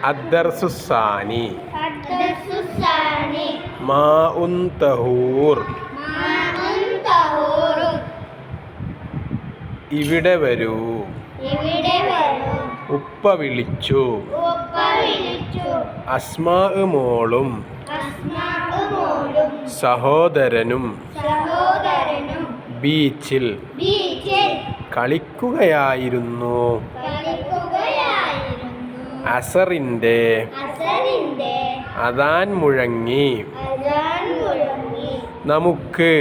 അദ്ദർസുസാനി മാഉൻ തഹൂർ ഇവിടെ വരൂ ഉപ്പ വിളിച്ചു അസ്മാ മോളും സഹോദരനും ബീച്ചിൽ കളിക്കുകയായിരുന്നു. അസറിന്റെ അദാൻ മുഴങ്ങി. നമുക്ക്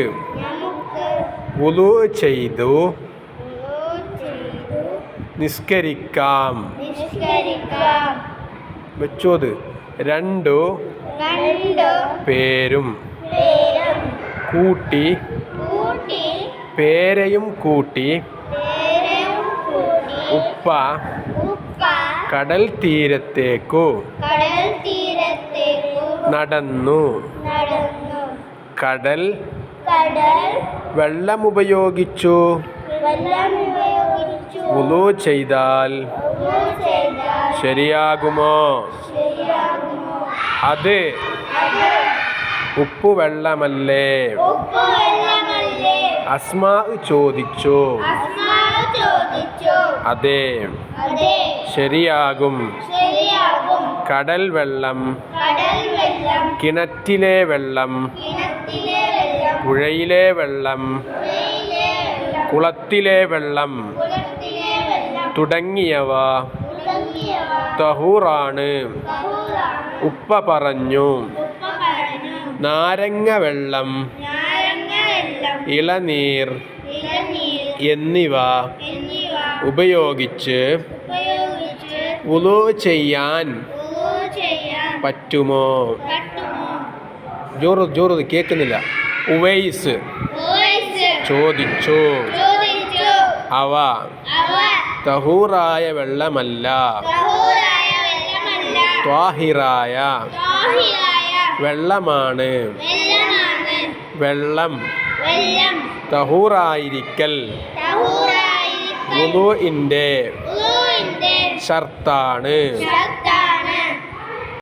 വുളൂ ചെയ്തു നിസ്കരിക്കാം. വെച്ചോത് രണ്ടു പേരും കൂട്ടി പേരയും കൂട്ടി ഉപ്പ കടൽ തീരത്തേക്കു നടന്നു. കടൽ വെള്ളമുപയോഗിച്ചു. വുളൂ ചെയ്താൽ ശരിയാകുമോ? അത് ഉപ്പുവെള്ളമല്ലേ? അസ്മാ ചോദിച്ചു. അതെ, ശരിയാകും. കടൽ വെള്ളം, കിണറ്റിലെ വെള്ളം, പുഴയിലെ വെള്ളം, കുളത്തിലെ വെള്ളം തുടങ്ങിയവ തഹൂറാണ്. ഉപ്പ പറഞ്ഞു. നാരങ്ങ വെള്ളം, ഇളനീർ എന്നിവ ഉപയോഗിച്ച് വുളൂ ചെയ്യാൻ പറ്റുമോ? ജോറ് കേൾക്കുന്നില്ല. ഉവൈസ് ചോദിച്ചു. അവ തഹൂറായ വെള്ളമല്ല, ത്വാഹിറായ വെള്ളമാണ്. വെള്ളം തഹൂറായിരിക്കൽ വുളൂഇന്റെ ഷർത്താണ്.